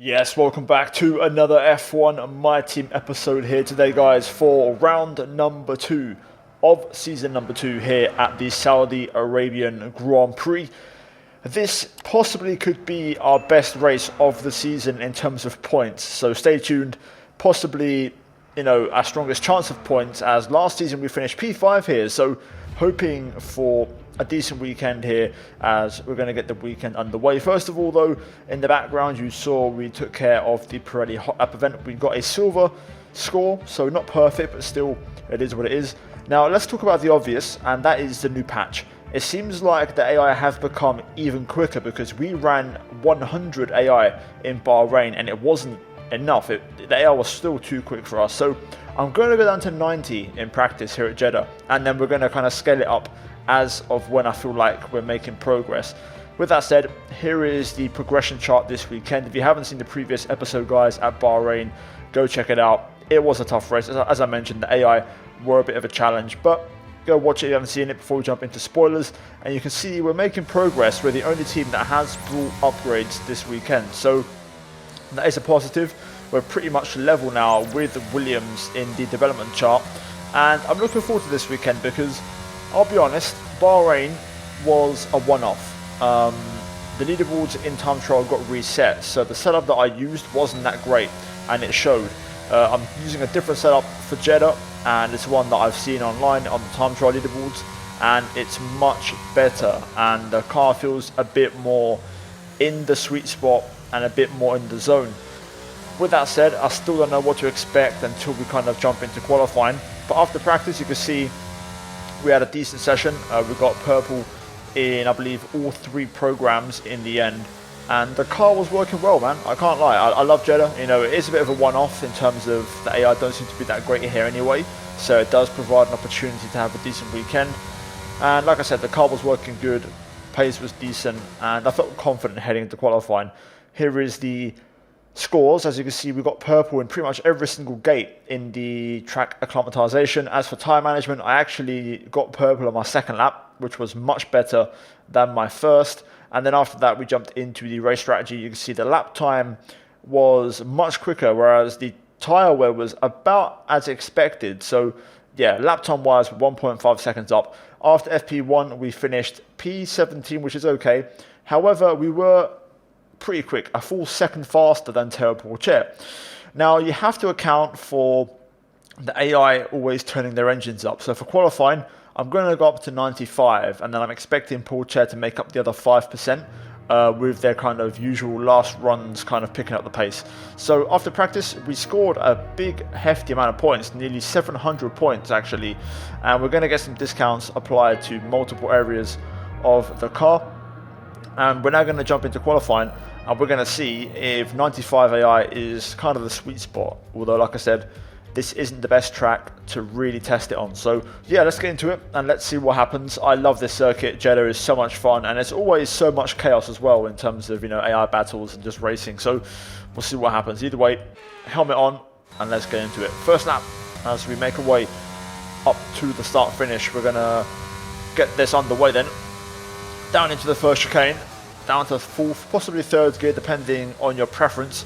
Yes, welcome back to another F1 My Team episode here today, guys, for round number 2 of season number 2 here at the Saudi Arabian Grand Prix. This possibly could be our best race of the season in terms of points, so stay tuned. Possibly, our strongest chance of points, as last season we finished P5 here, so hoping for a decent weekend here as we're going to get the weekend underway. First of all, though, in the background you saw we took care of the Pirelli Hotlap event. We got a silver score, so not perfect, but still it is what it is. Now let's talk about the obvious, and that is the new patch. It seems like the AI have become even quicker, because we ran 100 AI in Bahrain and it wasn't enough. The AI was still too quick for us, so I'm going to go down to 90 in practice here at Jeddah, and then we're going to kind of scale it up as of when I feel like we're making progress. With that said, here is the progression chart this weekend. If you haven't seen the previous episode, guys, at Bahrain, go check it out. It was a tough race. As I mentioned, the AI were a bit of a challenge, but go watch it if you haven't seen it before we jump into spoilers, and you can see we're making progress. We're the only team that has brought upgrades this weekend, so that is a positive. We're pretty much level now with Williams in the development chart, and I'm looking forward to this weekend because I'll be honest, Bahrain was a one-off. The leaderboards in time trial got reset, so the setup that I used wasn't that great, and it showed. I'm using a different setup for Jeddah, and it's one that I've seen online on the time trial leaderboards, and it's much better, and the car feels a bit more in the sweet spot and a bit more in the zone. With that said, I still don't know what to expect until we kind of jump into qualifying, but after practice you can see we had a decent session. We got purple in, I believe, all 3 programs in the end, and the car was working well, man. I can't lie. I love Jeddah. It is a bit of a one-off in terms of the AI don't seem to be that great here anyway, so it does provide an opportunity to have a decent weekend. And like I said, the car was working good, pace was decent, and I felt confident heading into qualifying. Here is the scores. As you can see, we got purple in pretty much every single gate in the track acclimatization. As for tire management, I actually got purple on my second lap, which was much better than my first. And then after that, we jumped into the race strategy. You can see the lap time was much quicker, whereas the tire wear was about as expected. So yeah, lap time wise, 1.5 seconds up. After FP1, we finished P17, which is okay. However, we were pretty quick, a full second faster than Teo Porcher. Now you have to account for the AI always turning their engines up. So for qualifying, I'm going to go up to 95, and then I'm expecting Porcher to make up the other 5% with their kind of usual last runs kind of picking up the pace. So after practice, we scored a big hefty amount of points, nearly 700 points actually, and we're going to get some discounts applied to multiple areas of the car. And we're now going to jump into qualifying, and we're going to see if 95 AI is kind of the sweet spot. Although, like I said, this isn't the best track to really test it on. So yeah, let's get into it and let's see what happens. I love this circuit. Jeddah is so much fun, and it's always so much chaos as well in terms of AI battles and just racing. So we'll see what happens. Either way, helmet on and let's get into it. First lap, as we make our way up to the start finish, we're going to get this underway then. Down into the first chicane, down to 4th, possibly 3rd gear, depending on your preference.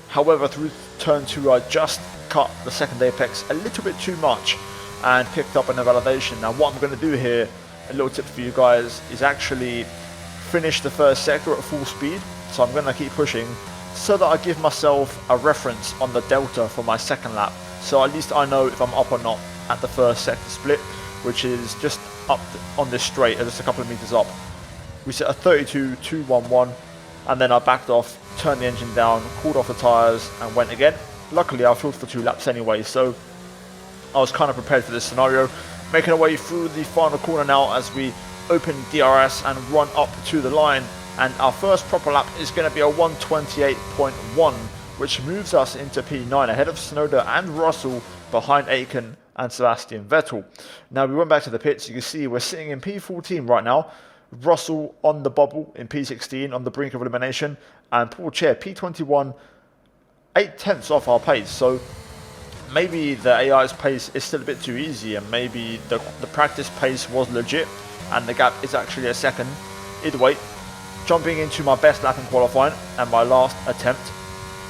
However, through turn 2, I just cut the second apex a little bit too much and picked up an invalidation. Now, what I'm going to do here, a little tip for you guys, is actually finish the first sector at full speed. So I'm going to keep pushing so that I give myself a reference on the delta for my second lap. So at least I know if I'm up or not at the first sector split, which is just up on this straight, just a couple of meters up. We set a 32.211, and then I backed off, turned the engine down, cooled off the tyres, and went again. Luckily, I filled for 2 laps anyway, so I was kind of prepared for this scenario. Making our way through the final corner now as we open DRS and run up to the line. And our first proper lap is going to be a 128.1, which moves us into P9 ahead of Tsunoda and Russell, behind Aitken and Sebastian Vettel. Now we went back to the pits. You can see we're sitting in P14 right now. Russell on the bubble in P16 on the brink of elimination, and Porcher P21, 8/10 off our pace. So maybe the AI's pace is still a bit too easy, and maybe the practice pace was legit and the gap is actually a second. Either way, jumping into my best lap in qualifying and my last attempt,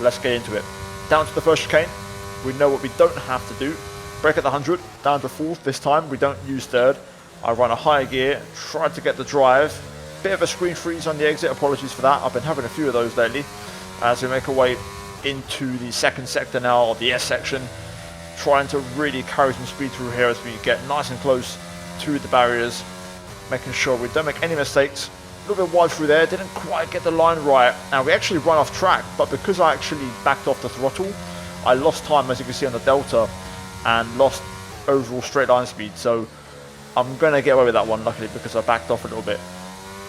let's get into it. Down to the first chicane. We know what we don't have to do. Brake at the 100, down to 4th. This time we don't use 3rd. I run a higher gear, try to get the drive. Bit of a screen freeze on the exit, apologies for that. I've been having a few of those lately. As we make our way into the 2nd sector now, or the S section. Trying to really carry some speed through here as we get nice and close to the barriers. Making sure we don't make any mistakes. A little bit wide through there, didn't quite get the line right. Now we actually run off track, but because I actually backed off the throttle, I lost time, as you can see on the Delta, and lost overall straight line speed. So I'm going to get away with that one, luckily, because I backed off a little bit.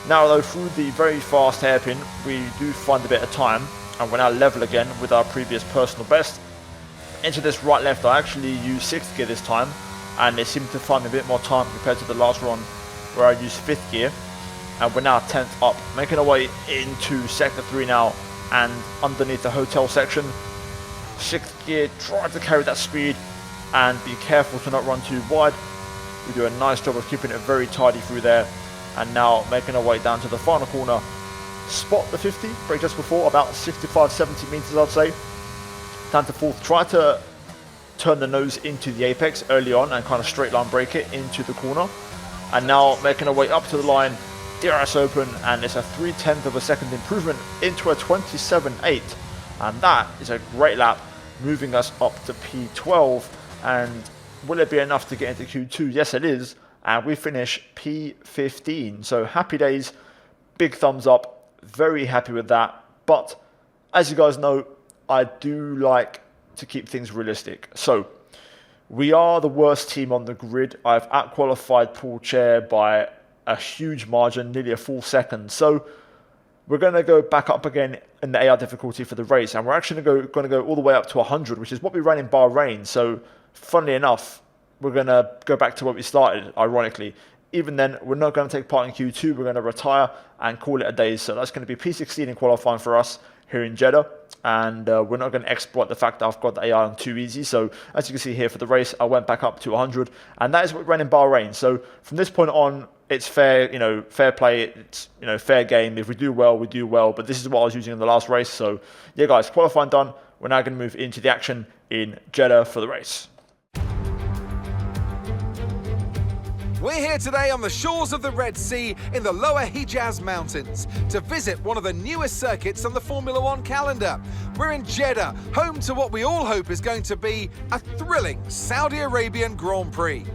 Now though, through the very fast hairpin, we do find a bit of time, and we're now level again with our previous personal best. Into this right-left, I actually used 6th gear this time, and it seemed to find me a bit more time compared to the last run where I used 5th gear. And we're now 10th up, making our way into sector 3 now, and underneath the hotel section. 6th gear, try to carry that speed and be careful to not run too wide. We do a nice job of keeping it very tidy through there, and now making our way down to the final corner. Spot the 50, brake just before, about 65-70 meters I'd say. Down to 4th, try to turn the nose into the apex early on and kind of straight line brake it into the corner. And now making our way up to the line, DRS open, and it's a 3/10 of a second improvement into a 27.8. And that is a great lap, moving us up to P12. And will it be enough to get into Q2? Yes, it is. And we finish P15. So happy days, big thumbs up, very happy with that. But as you guys know, I do like to keep things realistic. So we are the worst team on the grid. I've out-qualified Paul Chair by a huge margin, nearly a full second. So we're going to go back up again in the AR difficulty for the race. And we're actually going to go all the way up to 100, which is what we ran in Bahrain. So funnily enough, we're going to go back to where we started, ironically. Even then, we're not going to take part in Q2. We're going to retire and call it a day. So that's going to be P16 in qualifying for us here in Jeddah. And we're not going to exploit the fact that I've got the AI on too easy. So as you can see here for the race, I went back up to 100. And that is what we ran in Bahrain. So from this point on, it's fair, fair play. It's, fair game. If we do well, we do well. But this is what I was using in the last race. So yeah, guys, qualifying done. We're now going to move into the action in Jeddah for the race. We're here today on the shores of the Red Sea in the lower Hijaz Mountains to visit one of the newest circuits on the Formula One calendar. We're in Jeddah, home to what we all hope is going to be a thrilling Saudi Arabian Grand Prix.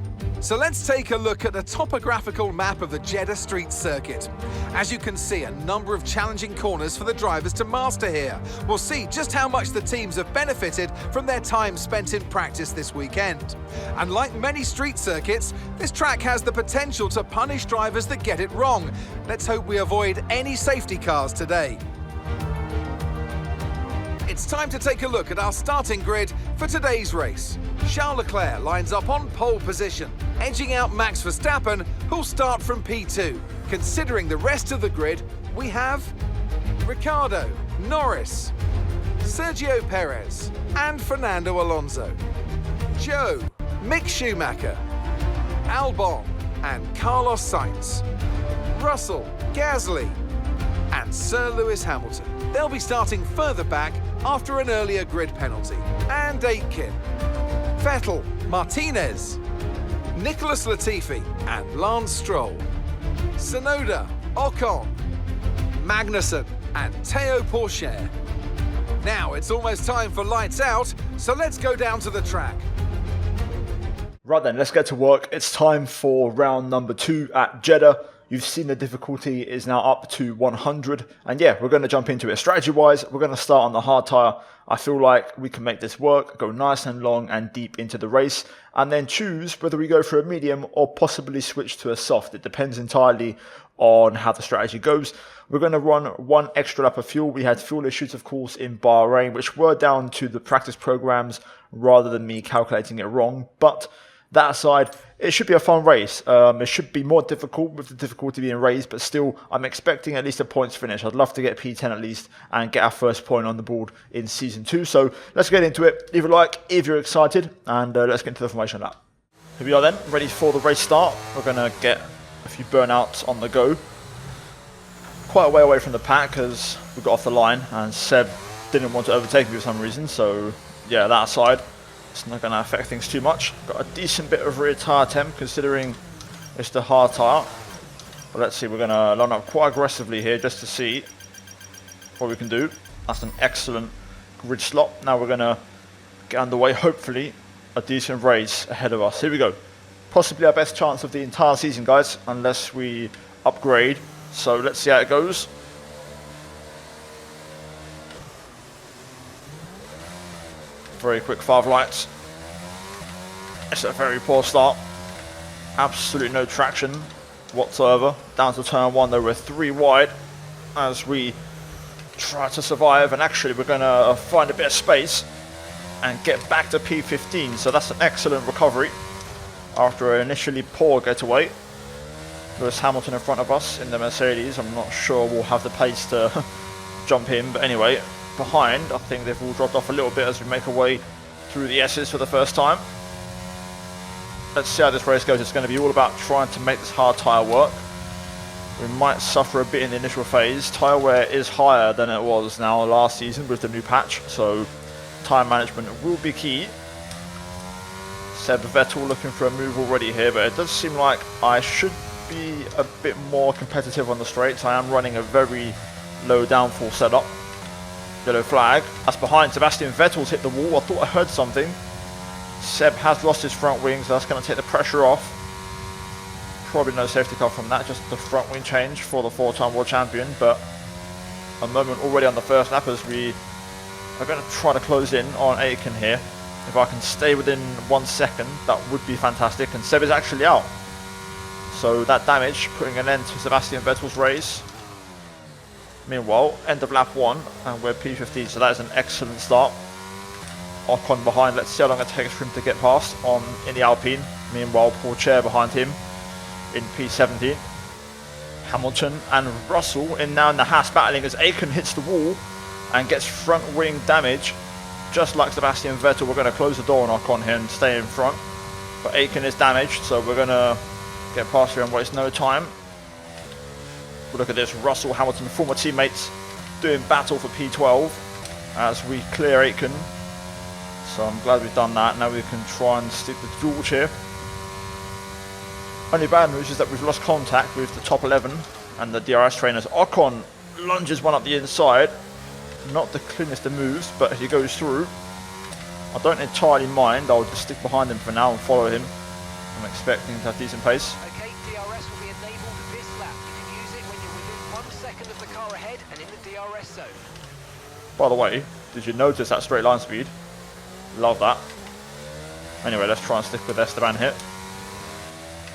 So let's take a look at the topographical map of the Jeddah Street Circuit. As you can see, a number of challenging corners for the drivers to master here. We'll see just how much the teams have benefited from their time spent in practice this weekend. And like many street circuits, this track has the potential to punish drivers that get it wrong. Let's hope we avoid any safety cars today. It's time to take a look at our starting grid for today's race. Charles Leclerc lines up on pole position, edging out Max Verstappen, who'll start from P2. Considering the rest of the grid, we have Ricciardo, Norris, Sergio Perez, and Fernando Alonso. Joe, Mick Schumacher, Albon, and Carlos Sainz. Russell, Gasly, and Sir Lewis Hamilton. They'll be starting further back after an earlier grid penalty. And Aitken, Vettel, Martinez, Nicholas Latifi, and Lance Stroll. Tsunoda, Ocon, Magnussen, and Théo Pourchaire. Now it's almost time for lights out, so let's go down to the track. Right then, let's get to work. It's time for round number 2 at Jeddah. You've seen the difficulty is now up to 100. And yeah, we're going to jump into it. Strategy-wise, we're going to start on the hard tyre. I feel like we can make this work, go nice and long and deep into the race, and then choose whether we go for a medium or possibly switch to a soft. It depends entirely on how the strategy goes. We're going to run one extra lap of fuel. We had fuel issues, of course, in Bahrain, which were down to the practice programs rather than me calculating it wrong. But that aside, it should be a fun race. It should be more difficult with the difficulty being raised, but still, I'm expecting at least a points finish. I'd love to get P10 at least and get our first point on the board in Season 2. So let's get into it. Leave a like if you're excited, and let's get into the formation lap. Here we are then, ready for the race start. We're going to get a few burnouts on the go. Quite a way away from the pack as we got off the line, and Seb didn't want to overtake me for some reason, so yeah, that aside, it's not going to affect things too much. Got a decent bit of rear tyre temp considering it's the hard tyre. But let's see, we're going to line up quite aggressively here just to see what we can do. That's an excellent grid slot. Now we're going to get underway, hopefully a decent race ahead of us. Here we go. Possibly our best chance of the entire season, guys, unless we upgrade. So let's see how it goes. Very quick 5 lights. It's a very poor start. Absolutely no traction whatsoever. Down to turn 1 though, we're 3 wide as we try to survive, and actually we're going to find a bit of space and get back to P15. So that's an excellent recovery after an initially poor getaway. Lewis Hamilton in front of us in the Mercedes. I'm not sure we'll have the pace to jump in, but anyway, behind, I think they've all dropped off a little bit as we make our way through the S's for the first time. Let's see how this race goes. It's going to be all about trying to make this hard tyre work. We might suffer a bit in the initial phase. Tyre wear is higher than it was now last season with the new patch, so tyre management will be key. Seb Vettel looking for a move already here, but it does seem like I should be a bit more competitive on the straights. I am running a very low downforce setup. Yellow flag. That's behind. Sebastian Vettel's hit the wall. I thought I heard something. Seb has lost his front wing, so that's going to take the pressure off. Probably no safety car from that, just the front wing change for the 4-time world champion. But a moment already on the first lap as we are going to try to close in on Aitken here. If I can stay within 1 second, that would be fantastic. And Seb is actually out. So that damage, putting an end to Sebastian Vettel's race. Meanwhile, end of lap 1, and we're P15, so that is an excellent start. Ocon behind, let's see how long it takes for him to get past in the Alpine. Meanwhile, Pourchaire behind him in P17. Hamilton and Russell now in the Haas battling as Aitken hits the wall and gets front wing damage. Just like Sebastian Vettel, we're going to close the door on Ocon here and stay in front. But Aitken is damaged, so we're going to get past here and waste no time. But look at this, Russell, Hamilton, former teammates doing battle for P12 as we clear Aitken. So I'm glad we've done that. Now we can try and stick with George here. Only bad news is that we've lost contact with the top 11 and the DRS trainers. Ocon lunges one up the inside. Not the cleanest of moves, but he goes through. I don't entirely mind. I'll just stick behind him for now and follow him. I'm expecting him to have decent pace. Okay, DRS will be enabled this lap. You can use it when you're within 1 second of the car ahead and in the DRS zone. By the way, did you notice that straight line speed? Love that. Anyway, let's try and stick with Esteban here.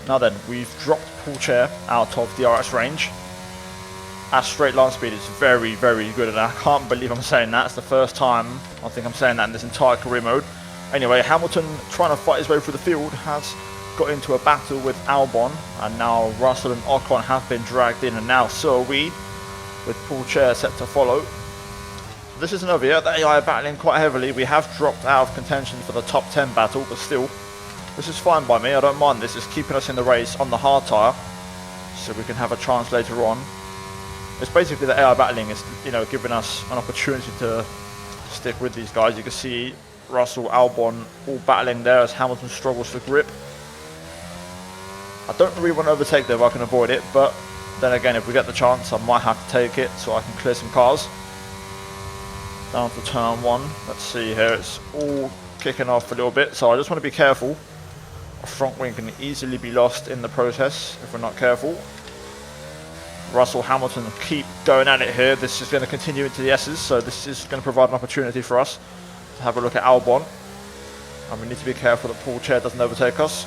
Now then, we've dropped Pourchaire out of DRS range. Our straight line speed is very, very good, and I can't believe I'm saying that. It's the first time I think I'm saying that in this entire career mode. Anyway, Hamilton, trying to fight his way through the field, has got into a battle with Albon, and now Russell and Ocon have been dragged in, and now so are we, with Pourchaire set to follow. This is another year, the AI battling quite heavily. We have dropped out of contention for the top 10 battle, but still, this is fine by me. I don't mind this. It's keeping us in the race on the hard tyre, so we can have a chance later on. It's basically the AI battling is, giving us an opportunity to stick with these guys. You can see Russell, Albon all battling there as Hamilton struggles for grip. I don't really want to overtake there if I can avoid it, but then again, if we get the chance, I might have to take it so I can clear some cars. Down to turn 1. Let's see here, it's all kicking off a little bit, so I just want to be careful. A front wing can easily be lost in the process if we're not careful. Russell, Hamilton keep going at it here. This is going to continue into the S's, so this is going to provide an opportunity for us to have a look at Albon. And we need to be careful that Pourchaire doesn't overtake us.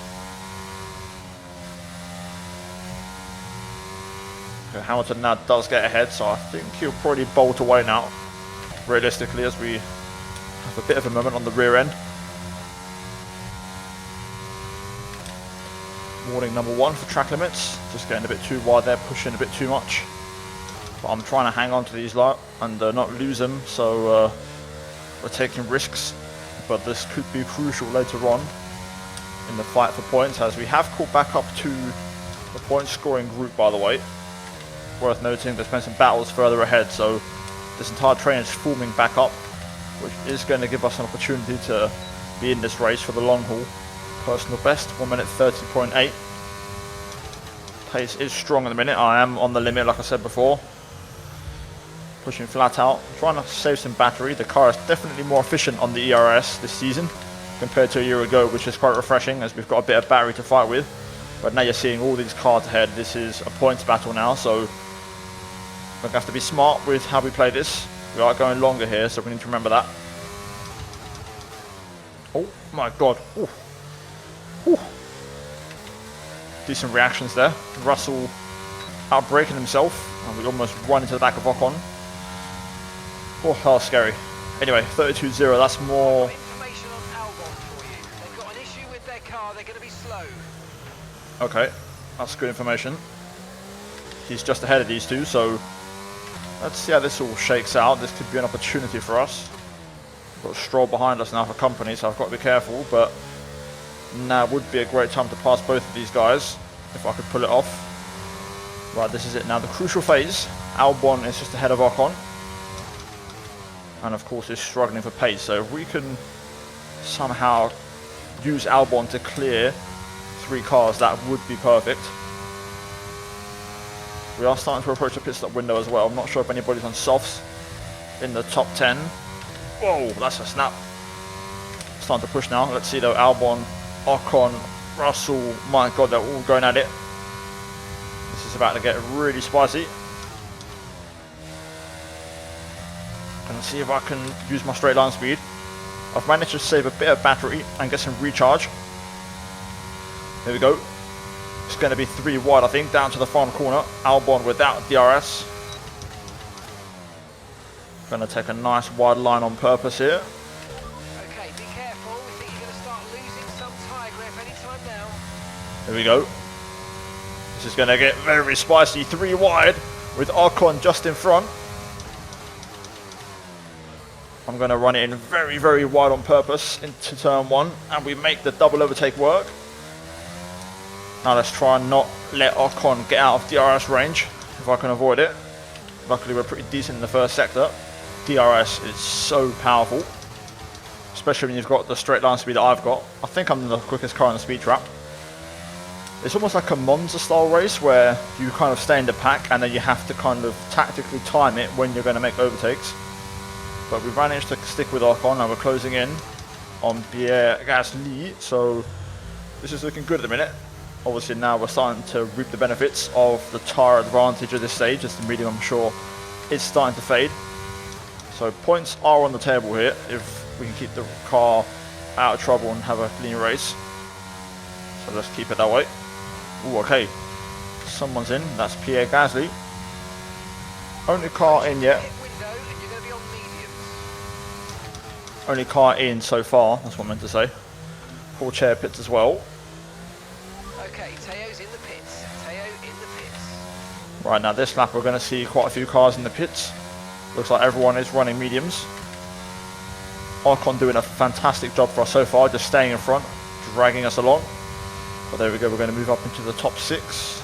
Okay, Hamilton now does get ahead, so I think he'll probably bolt away now, realistically, as we have a bit of a moment on the rear end. Warning number 1 for track limits. Just getting a bit too wide there, pushing a bit too much. But I'm trying to hang on to these lot and not lose them, so we're taking risks. But this could be crucial later on in the fight for points, as we have caught back up to the point scoring group, by the way. Worth noting, there's been some battles further ahead, so this entire train is forming back up, which is going to give us an opportunity to be in this race for the long haul. Personal best, 1 minute 30.8. Pace is strong at the minute. I am on the limit, like I said before. Pushing flat out, trying to save some battery. The car is definitely more efficient on the ERS this season compared to a year ago, which is quite refreshing as we've got a bit of battery to fight with. But now you're seeing all these cars ahead. This is a points battle now, so we're going to have to be smart with how we play this. We are going longer here, so we need to remember that. Oh my god. Ooh. Ooh. Decent reactions there. Russell outbraking himself, and we almost run into the back of Ocon. Oh, that was scary. Anyway, 32.0, that's more... Information on Albon for you. They've got an issue with their car, they're going to be slow. Okay, that's good information. He's just ahead of these two, so let's see how this all shakes out. This could be an opportunity for us. We've got Stroll behind us now for company, so I've got to be careful, but now would be a great time to pass both of these guys, if I could pull it off. Right, this is it now, the crucial phase. Albon is just ahead of Ocon. And of course is struggling for pace, so if we can somehow use Albon to clear 3 cars, that would be perfect. We are starting to approach the pit stop window as well. I'm not sure if anybody's on softs in the top 10. Whoa, that's a snap. Starting to push now. Let's see though, Albon, Ocon, Russell, my god, they're all going at it. This is about to get really spicy. And see if I can use my straight line speed. I've managed to save a bit of battery and get some recharge. There we go. It's going to be 3 wide, I think, down to the final corner. Albon without DRS. Going to take a nice wide line on purpose here. Okay, be careful. We think you're going to start losing some tyre grip anytime now. There we go. This is going to get very spicy. 3 wide with Ocon just in front. I'm going to run it in very, very wide on purpose into turn 1, and we make the double overtake work. Now let's try and not let Ocon get out of DRS range, if I can avoid it. Luckily we're pretty decent in the first sector. DRS is so powerful, especially when you've got the straight line speed that I've got. I think I'm the quickest car in the speed trap. It's almost like a Monza style race where you kind of stay in the pack and then you have to kind of tactically time it when you're going to make overtakes. But we've managed to stick with Ocon, and we're closing in on Pierre Gasly, so this is looking good at the minute. Obviously now we're starting to reap the benefits of the tyre advantage at this stage, as the medium I'm sure is starting to fade. So points are on the table here if we can keep the car out of trouble and have a clean race. So let's keep it that way. Ooh, okay. Someone's in, that's Pierre Gasly. Only car in yet. Only car in so far, that's what I meant to say. Paul Chair pits as well. Okay, Teo's in the pits. Teo in the pits. Right, now this lap we're going to see quite a few cars in the pits. Looks like everyone is running mediums. Ocon doing a fantastic job for us so far, just staying in front, dragging us along. But there we go, we're going to move up into the top 6.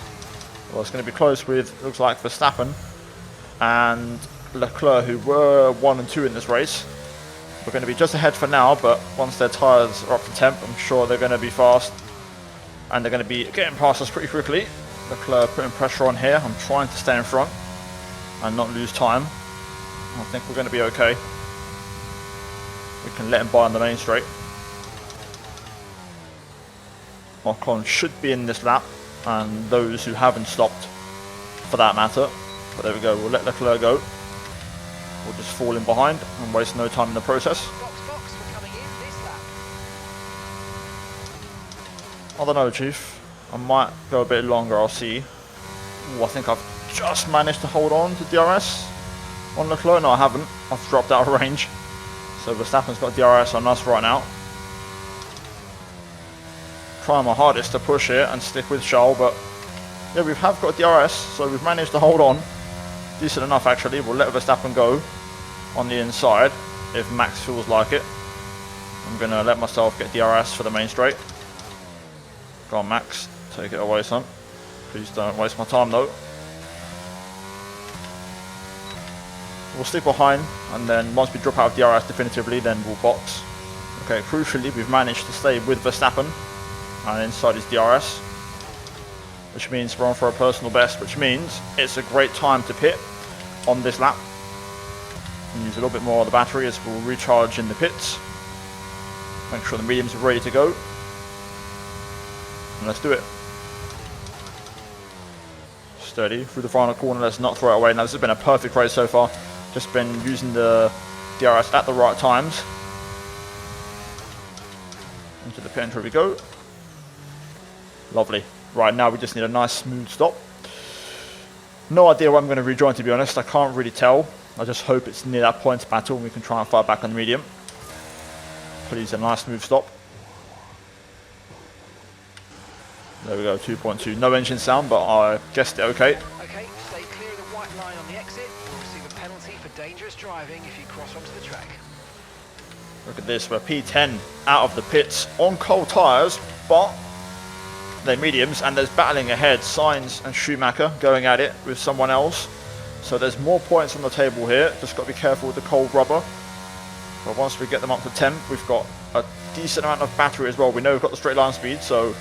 Well, it's going to be close with, looks like, Verstappen and Leclerc, who were 1 and 2 in this race. We're going to be just ahead for now, but once their tyres are up to temp, I'm sure they're going to be fast. And they're going to be getting past us pretty quickly. Leclerc putting pressure on here. I'm trying to stay in front and not lose time. I think we're going to be okay. We can let him by on the main straight. Ocon should be in this lap, and those who haven't stopped for that matter. But there we go, we'll let Leclerc go. We'll just fall in behind and waste no time in the process. Box, we're coming in this lap. I don't know, Chief. I might go a bit longer, I'll see. Ooh, I think I've just managed to hold on to DRS on Leclerc. No, I haven't. I've dropped out of range. So Verstappen's got DRS on us right now. Trying my hardest to push it and stick with Charles, but yeah, we have got DRS, so we've managed to hold on. Decent enough actually. We'll let Verstappen go on the inside if Max feels like it. I'm going to let myself get DRS for the main straight. Go on Max, take it away son. Please don't waste my time though. We'll stick behind, and then once we drop out of DRS definitively, then we'll box. Okay, crucially, we've managed to stay with Verstappen and inside his DRS, which means we're on for a personal best, which means it's a great time to pit on this lap and use a little bit more of the battery as we'll recharge in the pits. Make sure the mediums are ready to go, and let's do it. Steady through the final corner, let's not throw it away. Now this has been a perfect race so far, just been using the DRS at the right times. Into the pit entry we go. Lovely. Right, now we just need a nice smooth stop. No idea where I'm going to rejoin, to be honest. I can't really tell. I just hope it's near that points battle and we can try and fight back on the medium. Please, a nice smooth stop. There we go, 2.2. No engine sound, but I guessed it okay. Okay, stay clear of the white line on the exit. You'll receive a penalty for dangerous driving if you cross onto the track. Look at this, we're P10 out of the pits on cold tyres, but they're mediums and there's battling ahead. Sainz and Schumacher going at it with someone else. So there's more points on the table here. Just got to be careful with the cold rubber. But once we get them up to 10, we've got a decent amount of battery as well. We know we've got the straight line speed, so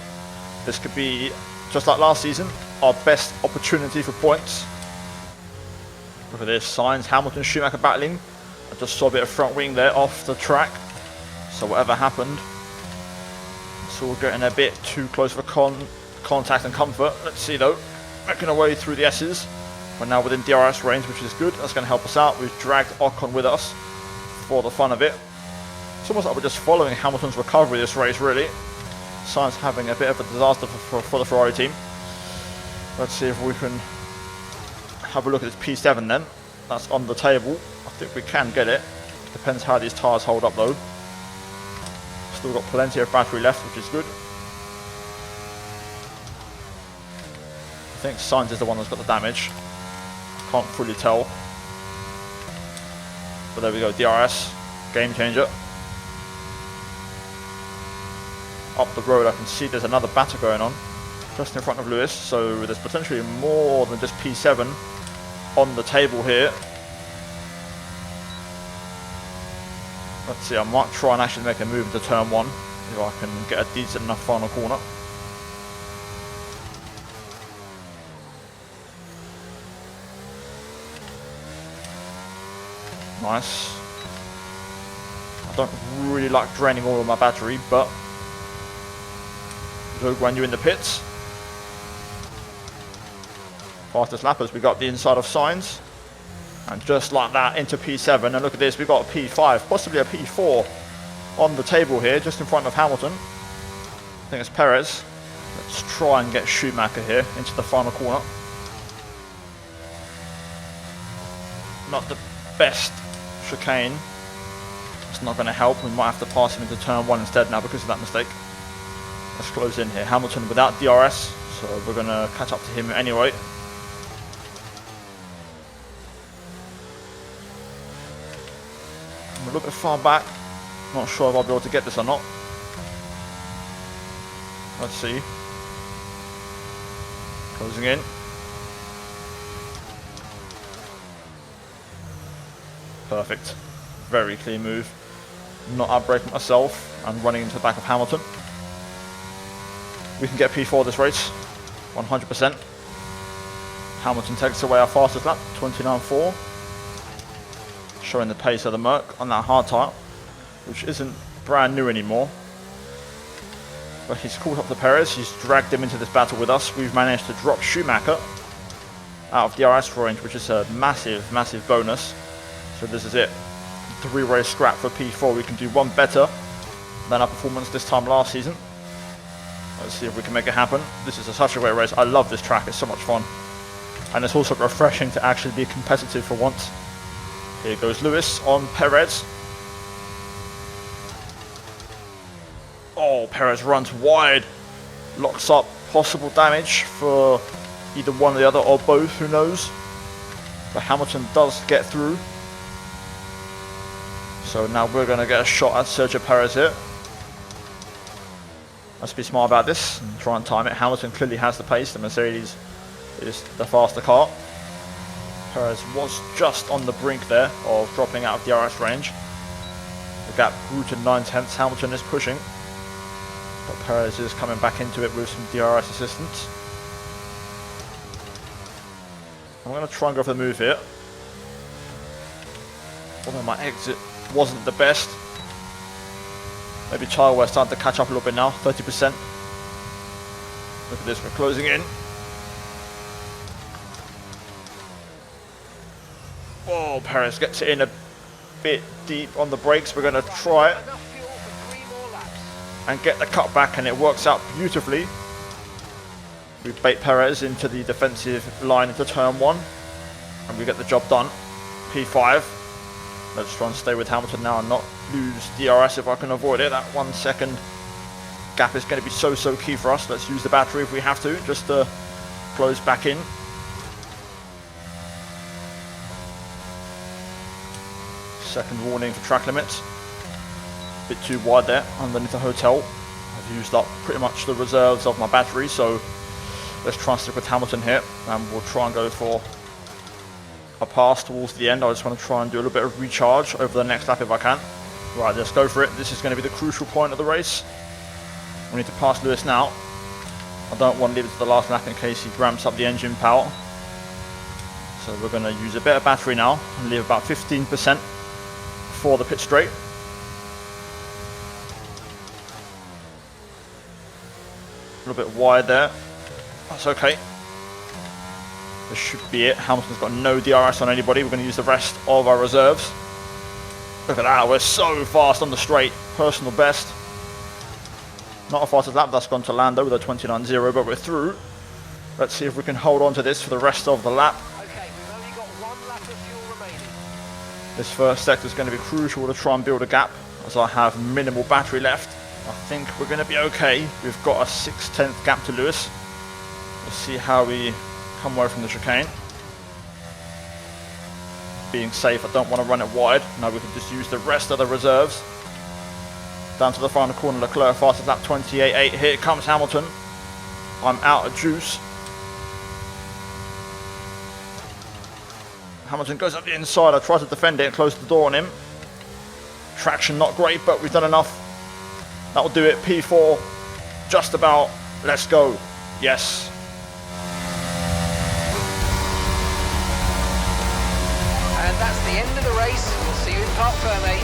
this could be, just like last season, our best opportunity for points. Look at this, Sainz, Hamilton, Schumacher battling. I just saw a bit of front wing there off the track. So whatever happened, it's all getting a bit too close for contact and comfort. Let's see though, making our way through the S's. We're now within DRS range, which is good. That's going to help us out. We've dragged Ocon with us for the fun of it. It's almost like we're just following Hamilton's recovery this race, really. Sainz having a bit of a disaster for the Ferrari team. Let's see if we can have a look at this P7 then. That's on the table. I think we can get it. Depends how these tyres hold up though. Still got plenty of battery left, which is good. I think Sainz is the one that's got the damage. Can't fully tell. But there we go, DRS. Game changer. Up the road I can see there's another batter going on. Just in front of Lewis. So there's potentially more than just P7 on the table here. Let's see, I might try and actually make a move into turn 1 if I can get a decent enough final corner. Nice. I don't really like draining all of my battery, but when you're in the pits. Fastest lappers, we got the inside of Sainz. And just like that, into P7. And look at this, we've got a P5, possibly a P4 on the table here, just in front of Hamilton. I think it's Perez. Let's try and get Schumacher here into the final corner. Not the best chicane. It's not going to help. We might have to pass him into turn 1 instead now because of that mistake. Let's close in here. Hamilton without DRS, so we're going to catch up to him anyway. I'm a little bit far back. Not sure if I'll be able to get this or not. Let's see. Closing in. Perfect. Very clean move. Not outbraking myself and running into the back of Hamilton. We can get P4 this race, 100%. Hamilton takes away our fastest lap, 29.4. Showing the pace of the Merc on that hard tyre, which isn't brand new anymore. But he's caught up to Perez, he's dragged him into this battle with us. We've managed to drop Schumacher out of DRS range, which is a massive, massive bonus. So this is it. 3-race scrap for P4. We can do one better than our performance this time last season. Let's see if we can make it happen. This is such a great race. I love this track. It's so much fun. And it's also refreshing to actually be competitive for once. Here goes Lewis on Perez. Oh, Perez runs wide. Locks up. Possible damage for either one or the other or both. Who knows? But Hamilton does get through. So now we're going to get a shot at Sergio Perez here. Let's be smart about this and try and time it. Hamilton clearly has the pace. The Mercedes is the faster car. Perez was just on the brink there of dropping out of DRS range. The gap grew to 9/10. Hamilton is pushing, but Perez is coming back into it with some DRS assistance. I'm going to try and go for the move here. Although my exit wasn't the best. Maybe Chilwell's starting to catch up a little bit now, 30%. Look at this, we're closing in. Oh, Perez gets it in a bit deep on the brakes. We're going to try it and get the cut back, and it works out beautifully. We bait Perez into the defensive line into turn 1, and we get the job done. P5. Let's try and stay with Hamilton now and not lose DRS if I can avoid it. That 1 second gap is going to be so key for us. Let's use the battery if we have to, just to close back in. Second warning for track limits. A bit too wide there underneath the hotel. I've used up pretty much the reserves of my battery, so let's try and stick with Hamilton here, and we'll try and go for a pass towards the end. I just want to try and do a little bit of recharge over the next lap if I can. Right, let's go for it. This is going to be the crucial point of the race. We need to pass Lewis now. I don't want to leave it to the last lap in case he ramps up the engine power. So we're going to use a bit of battery now and leave about 15% for the pit straight. A little bit wide there. That's okay. This should be it. Hamilton's got no DRS on anybody. We're going to use the rest of our reserves. Look at that. We're so fast on the straight. Personal best. Not a fastest lap. That's gone to Lando with a 29.0, but we're through. Let's see if we can hold on to this for the rest of the lap. Okay, we've only got 1 lap of fuel remaining. This first sector is going to be crucial to try and build a gap, as I have minimal battery left. I think we're going to be okay. We've got a 6/10 gap to Lewis. We'll see how we come away from the chicane. Being safe, I don't want to run it wide. Now we can just use the rest of the reserves. Down to the final corner, Leclerc fastest lap 28.8. Here comes Hamilton. I'm out of juice. Hamilton goes up the inside. I try to defend it and close the door on him. Traction not great, but we've done enough. That'll do it. P4, just about. Let's go. Yes. And that's the end of the race. We'll see you in Parc Fermé.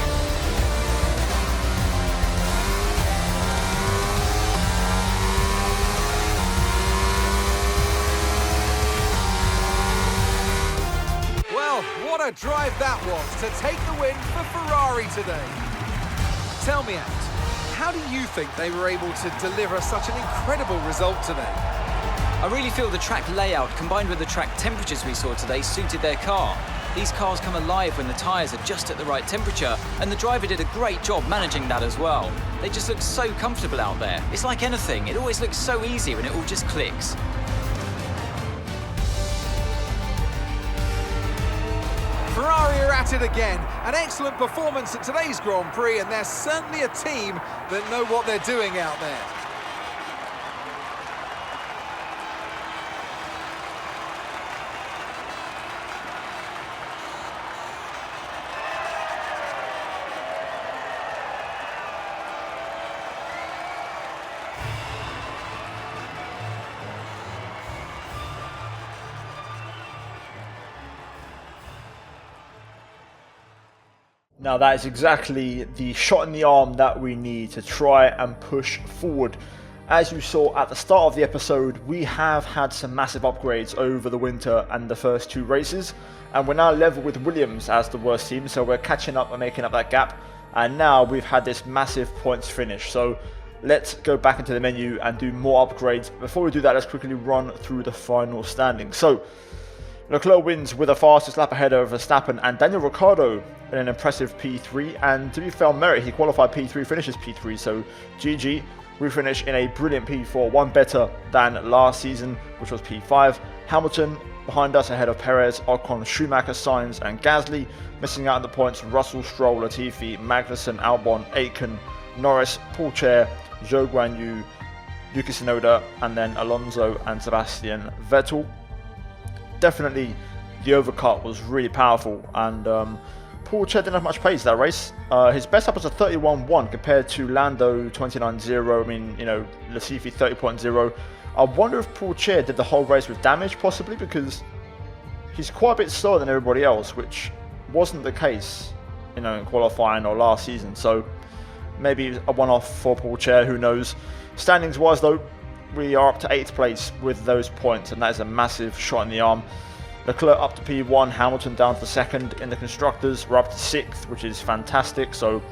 Well, what a drive that was to take the win for Ferrari today. Tell me, Ant, how do you think they were able to deliver such an incredible result today? I really feel the track layout combined with the track temperatures we saw today suited their car. These cars come alive when the tyres are just at the right temperature, and the driver did a great job managing that as well. They just look so comfortable out there. It's like anything, it always looks so easy when it all just clicks. Ferrari are at it again. An excellent performance at today's Grand Prix, and they're certainly a team that know what they're doing out there. Now that is exactly the shot in the arm that we need to try and push forward. As you saw at the start of the episode, we have had some massive upgrades over the winter and the first 2 races, and we're now level with Williams as the worst team, so we're catching up and making up that gap, and now we've had this massive points finish. So let's go back into the menu and do more upgrades. Before we do that, let's quickly run through the final standings. So Leclerc wins with a fastest lap ahead of Verstappen and Daniel Ricciardo in an impressive P3, and to be fair merit, he qualified P3, finishes P3, so GG. We finish in a brilliant P4, one better than last season, which was P5. Hamilton behind us ahead of Perez, Ocon, Schumacher, Sainz and Gasly. Missing out on the points, Russell, Stroll, Latifi, Magnussen, Albon, Aitken, Norris, Paul Chair, Zhou Guanyu, Yuki Tsunoda, and then Alonso and Sebastian Vettel. Definitely the overcut was really powerful, and Paul Chet didn't have much pace that race. His best lap was a 31.1 compared to Lando 29.0. I mean, you know, Latifi 30.0. I wonder if Paul Chet did the whole race with damage, possibly, because he's quite a bit slower than everybody else, which wasn't the case, you know, in qualifying or last season. So maybe a one-off for Paul Chet, who knows. Standings-wise, though, we are up to 8th place with those points, and that is a massive shot in the arm. Leclerc up to P1, Hamilton down to 2nd in the Constructors. We're up to 6th, which is fantastic, so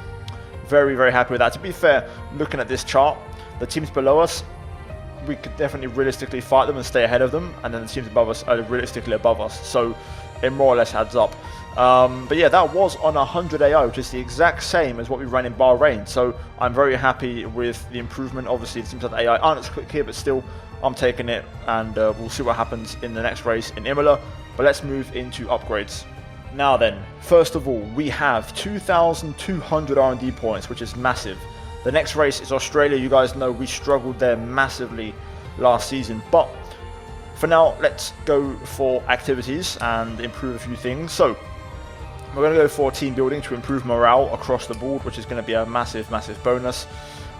very, very happy with that. To be fair, looking at this chart, the teams below us, we could definitely realistically fight them and stay ahead of them, and then the teams above us are realistically above us, so it more or less adds up. But yeah, that was on 100 AI, which is the exact same as what we ran in Bahrain, so I'm very happy with the improvement. Obviously, it seems like the AI aren't as quick here, but still, I'm taking it, and we'll see what happens in the next race in Imola. But let's move into upgrades. Now then, first of all, we have 2,200 R&D points, which is massive. The next race is Australia. You guys know we struggled there massively last season, but for now, let's go for activities and improve a few things. So we're going to go for team building to improve morale across the board, which is going to be a massive, massive bonus.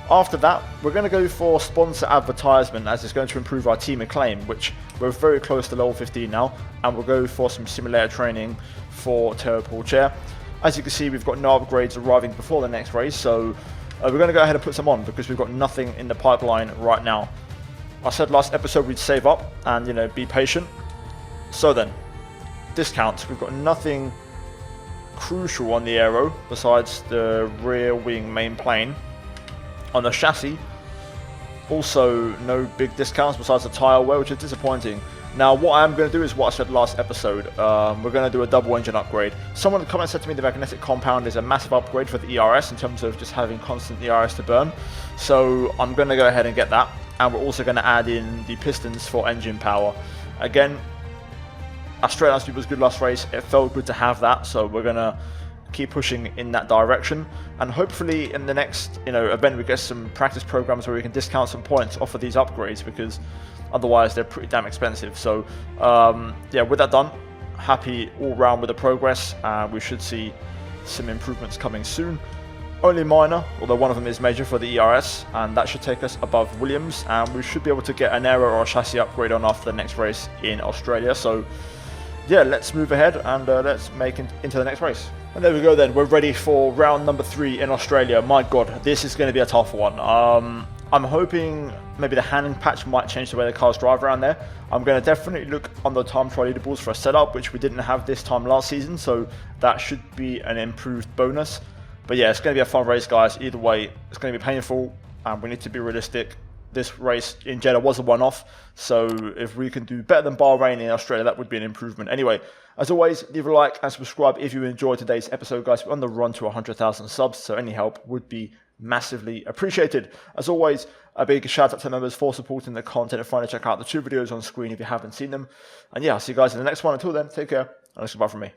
After that, we're going to go for sponsor advertisement, as it's going to improve our team acclaim, which we're very close to level 15 now, and we'll go for some simulator training for Teo Paul Chair. As you can see, we've got no upgrades arriving before the next race, so we're going to go ahead and put some on because we've got nothing in the pipeline right now. I said last episode we'd save up and, you know, be patient. So then, discounts. We've got nothing crucial on the aero besides the rear wing main plane. On the chassis, also no big discounts besides the tyre wear, which is disappointing. Now, what I'm going to do is what I said last episode. We're going to do a double engine upgrade. Someone in the comments said to me the magnetic compound is a massive upgrade for the ERS in terms of just having constant ERS to burn. So I'm going to go ahead and get that. And we're also going to add in the pistons for engine power. Again, our straight line speed was good last race. It felt good to have that. So we're going to keep pushing in that direction, and hopefully in the next, you know, event we get some practice programs where we can discount some points off of these upgrades, because otherwise they're pretty damn expensive. So yeah, with that done, happy all round with the progress. We should see some improvements coming soon. Only minor, although one of them is major for the ERS, and that should take us above Williams, and we should be able to get an aero or a chassis upgrade on after the next race in Australia. So yeah, let's move ahead and let's make it into the next race. And there we go then, we're ready for round number 3 in Australia. My god, this is going to be a tough one. I'm hoping maybe the handling patch might change the way the cars drive around there. I'm going to definitely look on the time trial leaderboards for a setup, which we didn't have this time last season, so that should be an improved bonus. But yeah, it's going to be a fun race, guys. Either way, it's going to be painful, and we need to be realistic. This race in Jeddah was a one-off, so if we can do better than Bahrain in Australia, that would be an improvement. Anyway, as always, leave a like and subscribe if you enjoyed today's episode, guys. We're on the run to 100,000 subs, so any help would be massively appreciated. As always, a big shout out to members for supporting the content, and finally check out the 2 videos on screen if you haven't seen them. And yeah, I'll see you guys in the next one. Until then, take care, and that's goodbye from me.